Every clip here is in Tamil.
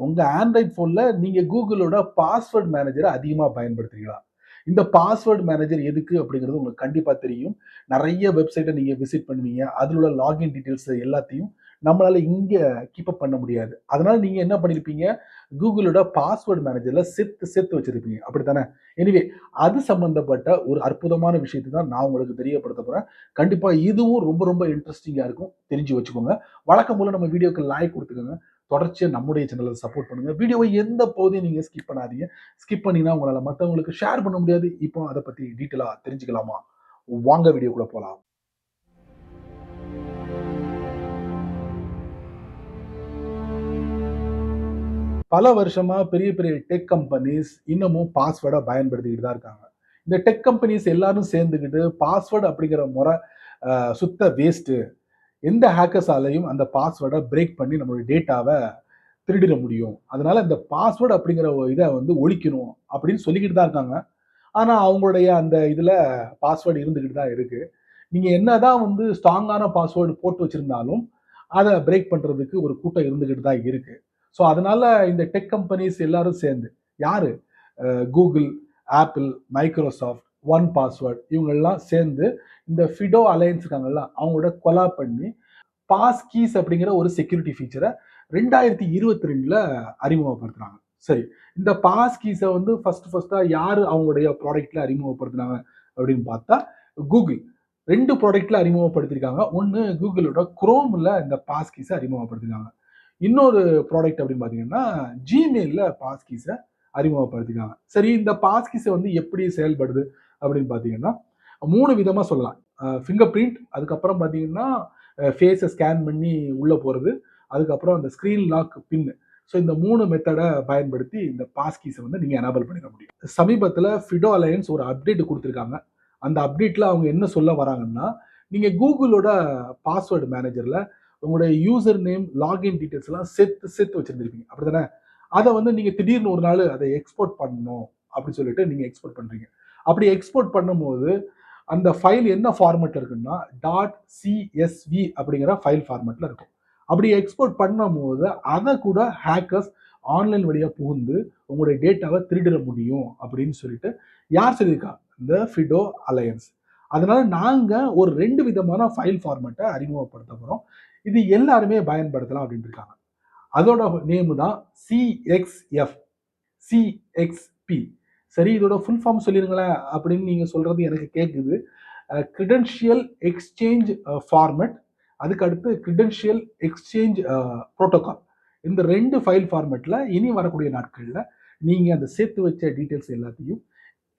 உங்க ஆண்ட்ராய்ட் போன்ல நீங்க கூகுளோட பாஸ்வேர்ட் மேனேஜரை அதிகமா பயன்படுத்துறீங்களா? இந்த பாஸ்வேர்ட் மேனேஜர் எதுக்கு அப்படிங்கிறது உங்களுக்கு கண்டிப்பா தெரியும். நிறைய வெப்சைட்டை நீங்க விசிட் பண்ணுவீங்க. அதில் உள்ள லாகின் டீடைல்ஸ் எல்லாத்தையும் நம்மளால இங்க கீப் அப் பண்ண முடியாது. அதனால நீங்க என்ன பண்ணிருப்பீங்க, கூகுளோட பாஸ்வேர்ட் மேனேஜர்ல சேர்த்து சேர்த்து வச்சிருப்பீங்க. அப்படித்தானே? எனிவே அது சம்பந்தப்பட்ட ஒரு அற்புதமான விஷயத்தை தான் நான் உங்களுக்கு தெரியப்படுத்த போறேன். கண்டிப்பா இதுவும் ரொம்ப ரொம்ப இன்ட்ரெஸ்டிங்கா இருக்கும். தெரிஞ்சு வச்சுக்கோங்க. வழக்கம் போல நம்ம வீடியோக்கு லைக் கொடுத்துக்கோங்க. தொடர்ச்சியா நம்முடைய சேனலை சப்போர்ட் பண்ணுங்க. வீடியோவை எந்த பகுதியும் நீங்க ஸ்கிப் பண்ணாதீங்க. ஸ்கிப் பண்ணினா உங்களால மற்றவங்களுக்கு ஷேர் பண்ண முடியாது. இப்போ அதை பத்தி டீட்டெயிலா தெரிஞ்சுக்கலாமா? வாங்க வீடியோக்குள்ள போலாம். பல வருஷமா பெரிய பெரிய டெக் கம்பெனிஸ் இன்னமும் பாஸ்வேர்டை பயன்படுத்திக்கிட்டு தான் இருக்காங்க. இந்த டெக் கம்பெனிஸ் எல்லாரும் சேர்ந்துக்கிட்டு பாஸ்வேர்டு அப்படிங்கிற முறை சுத்த வேஸ்ட். எந்த ஹேக்கர்ஸாலையும் அந்த பாஸ்வேர்டை பிரேக் பண்ணி நம்மளுடைய டேட்டாவை திருடிட முடியும். அதனால இந்த பாஸ்வேர்டு அப்படிங்கிற இதை வந்து ஒழிக்கணும் அப்படின்னு சொல்லிக்கிட்டு தான் இருக்காங்க. ஆனா அவங்களுடைய அந்த இதுல பாஸ்வேர்டு இருந்துகிட்டு தான் இருக்கு. நீங்க என்னதான் வந்து ஸ்ட்ராங்கான பாஸ்வேர்டு போட்டு வச்சிருந்தாலும் அதை பிரேக் பண்றதுக்கு ஒரு கூட்டம் இருந்துகிட்டு தான் இருக்கு. ஸோ அதனால இந்த டெக் கம்பெனிஸ் எல்லாரும் சேர்ந்து யாரு Google, apple, Microsoft, one password இவங்கெல்லாம் சேர்ந்து இந்த ஃபிடோ அலையன்ஸ் இருக்காங்கல்ல அவங்களோட கொலாப் பண்ணி பாஸ் கீஸ் அப்படிங்கிற ஒரு செக்யூரிட்டி ஃபீச்சரை 2022ல அறிமுகப்படுத்துறாங்க. சரி, இந்த பாஸ் கீஸை வந்து ஃபர்ஸ்டா யாரு அவங்களுடைய ப்ராடக்ட்ல அறிமுகப்படுத்தினாங்க அப்படின்னு பார்த்தா கூகுள். 2 ப்ராடக்ட்ல அறிமுகப்படுத்திருக்காங்க. ஒன்னு கூகுளோட குரோம்ல இந்த பாஸ் கீஸை அறிமுகப்படுத்திருக்காங்க. இன்னொரு ப்ராடக்ட் அப்படின்னு பாத்தீங்கன்னா ஜிமெயில்ல பாஸ் கீஸை அறிமுகப்படுத்திருக்காங்க. சரி, இந்த பாஸ் கீஸை வந்து எப்படி செயல்படுது அப்படின்னு பாத்தீங்கன்னா 3 விதமா சொல்லலாம். ஃபிங்கர் பிரிண்ட், அதுக்கப்புறம் பாத்தீங்கன்னா ஃபேஸை ஸ்கேன் பண்ணி உள்ள போறது, அதுக்கப்புறம் அந்த ஸ்கிரீன் லாக் பின். ஸோ இந்த 3 மெத்தடை பயன்படுத்தி இந்த பாஸ் கீஸை வந்து நீங்க எனேபிள் பண்ணிக்க முடியும். சமீபத்தில் ஃபிடோ அலையன்ஸ் ஒரு அப்டேட் கொடுத்துருக்காங்க. அந்த அப்டேட்ல அவங்க என்ன சொல்ல வராங்கன்னா, நீங்க கூகுளோட பாஸ்வேர்டு மேனேஜர்ல உங்களுடைய யூசர் நேம், லாகின் டீடைல்ஸ் எல்லாம் சேர்த்து சேர்த்து வச்சிருந்திருப்பீங்க. அப்படித்தானே? அதை வந்து நீங்க திடீர்னு ஒரு நாள் அதை எக்ஸ்போர்ட் பண்ணணும் அப்படின்னு சொல்லிட்டு நீங்க எக்ஸ்போர்ட் பண்றீங்க. அப்படி எக்ஸ்போர்ட் பண்ணும்போது அந்த ஃபைல் என்ன ஃபார்மேட்ல இருக்குன்னா .csv அப்படிங்கிற ஃபைல் ஃபார்மேட்ல இருக்கும். அப்படி எக்ஸ்போர்ட் பண்ணும்போது அதை கூட ஹேக்கர்ஸ் ஆன்லைன் வழியா புகுந்து உங்களுடைய டேட்டாவை திருடிட முடியும் அப்படின்னு சொல்லிட்டு யார் சொல்லியிருக்கா? இந்த ஃபிடோ அலையன்ஸ். அதனால நாங்க ஒரு 2 விதமான ஃபைல் ஃபார்மேட்டை அறிமுகப்படுத்த போறோம். இது எல்லாருமே பயன்படுத்தலாம் அப்படின்னு இருக்காங்க. அதோட நேம் தான் CXF, CXP. சரி, இதோட ஃபுல் ஃபார்ம் சொல்லிருங்களேன் அப்படின்னு நீங்க சொல்றது எனக்கு கேட்குது. கிரெடென்ஷியல் எக்ஸ்சேஞ்ச் ஃபார்மேட், அதுக்கு அடுத்து கிரெடென்ஷியல் எக்ஸ்சேஞ்ச் புரோட்டோகால். இந்த 2 ஃபைல் ஃபார்மேட்ல இனி வரக்கூடிய நாட்கள்ல நீங்க அந்த சேர்த்து வச்ச டீடைல்ஸ் எல்லாத்தையும்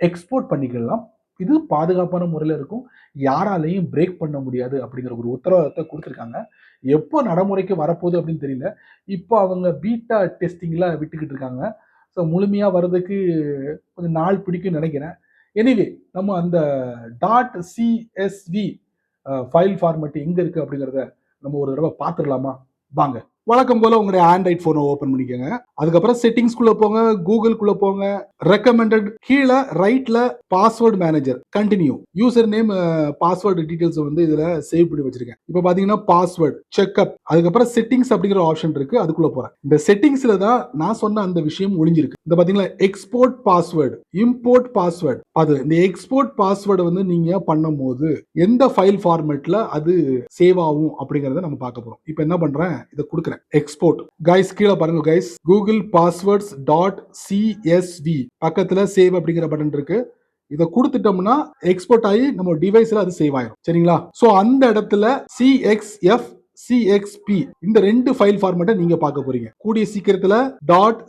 எக்ஸ்போர்ட் பண்ணிக்கலாம். இது பாதுகாப்பான முறையில் இருக்கும். யாராலையும் பிரேக் பண்ண முடியாது அப்படிங்கிற ஒரு உத்தரவாதத்தை கொடுத்துருக்காங்க. எப்போ நடைமுறைக்கு வரப்போகுது அப்படின்னு தெரியல. இப்போ அவங்க பீட்டா டெஸ்டிங்ல விட்டுக்கிட்டு இருக்காங்க. ஸோ முழுமையா வர்றதுக்கு கொஞ்சம் நாள் பிடிக்கும்னு நினைக்கிறேன். எனிவே நம்ம அந்த .csv ஃபைல் ஃபார்மேட் எங்க இருக்கு அப்படிங்கிறத நம்ம ஒரு தடவை பார்த்துடலாமா? வாங்க. வழக்கம் போல உங்களுடைய ஆண்ட்ராய்ட் போனை ஓபன் பண்ணிக்கோங்க. அதுக்கப்புறம் செட்டிங்ஸ்குள்ள போங்க, கூகுள்குள்ள போங்க, ரெக்கமெண்டட் கீழே ரைட்ல password manager, continue, user name, password details வந்து இதுல சேவ் பண்ணி வச்சிருக்கேன். இப்போ பாத்தீங்கன்னா பாஸ்வேர்ட், செக்அப், அதுக்கப்புறம் செட்டிங்ஸ் அப்படிங்கிற ஆப்ஷன் இருக்கு. அதுக்குள்ள போறேன். இந்த செட்டிங்ஸ்ல தான் நான் சொன்ன அந்த விஷயம் ஒளிஞ்சிருக்கு. இந்த பாத்தீங்களா எக்ஸ்போர்ட் பாஸ்வேர்டு, இம்போர்ட் பாஸ்வேர்டு. அது இந்த எக்ஸ்போர்ட் பாஸ்வேர்டு வந்து நீங்க பண்ணும்போது எந்த ஃபைல் ஃபார்மேட்ல அது சேவ் ஆகும் அப்படிங்கறத நம்ம பார்க்க போறோம். இப்போ என்ன பண்றேன், இதை கொடுக்குறேன் எக்ஸ்போர்ட். கைஸ் கீழே பாருங்க கைஸ், கூகுள் பாஸ்வேர்ட்ஸ் .csv பக்கத்துல சேவ் அப்படிங்கிற பட்டன் இருக்கு. இதை கொடுத்துட்டோம்னா எக்ஸ்போர்ட் ஆகி நம்ம டிவைஸ்ல அது சேவ் ஆயிரும். சரிங்களா? சோ அந்த இடத்துல CXF, CXP இந்த 2 ஃபைல் ஃபார்மேட்டை நீங்க பார்க்க போறீங்க. கூடிய சீக்கிரத்துல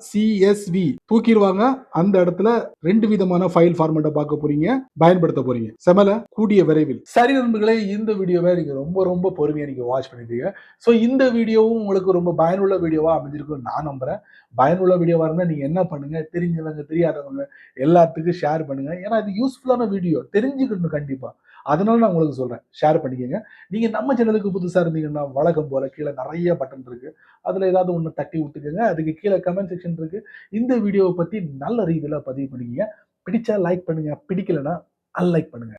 .csv தூக்கிடுவாங்க. அந்த இடத்துல 2 விதமான ஃபைல் ஃபார்மேட்டை பார்க்க போறீங்க, பயன்படுத்த போறீங்க. செமல கூடிய விரைவில். சரி நண்பர்களே, இந்த வீடியோவை நீங்க ரொம்ப ரொம்ப பொறுமையா நீங்க வாட்ச் பண்ணிட்டீங்க. ஸோ இந்த வீடியோவும் உங்களுக்கு ரொம்ப பயனுள்ள வீடியோவா அமைஞ்சிருக்கும் நான் நம்புறேன். பயனுள்ள வீடியோவா இருந்தால் நீங்க என்ன பண்ணுங்க, தெரிஞ்சவங்க தெரியாதவங்க எல்லாத்துக்கும் ஷேர் பண்ணுங்க. ஏன்னா இது யூஸ்ஃபுல்லான வீடியோ, தெரிஞ்சுக்கணும் கண்டிப்பா. அதனால நான் உங்களுக்கு சொல்றேன், ஷேர் பண்ணிக்கங்க. நீங்க நம்ம சேனலுக்கு புதுசா இருந்தீங்கன்னா வழக்கம் போல கீழே நிறைய பட்டன் இருக்கு. அதுல ஏதாவது ஒண்ணு தட்டி விட்டுக்கங்க. அதுக்கு கீழே கமெண்ட் செக்ஷன் இருக்கு. இந்த வீடியோவை பத்தி நல்ல ரீதியில பதிவு பண்ணிக்கங்க. பிடிச்சா லைக் பண்ணுங்க, பிடிக்கலன்னா அன்லைக் பண்ணுங்க.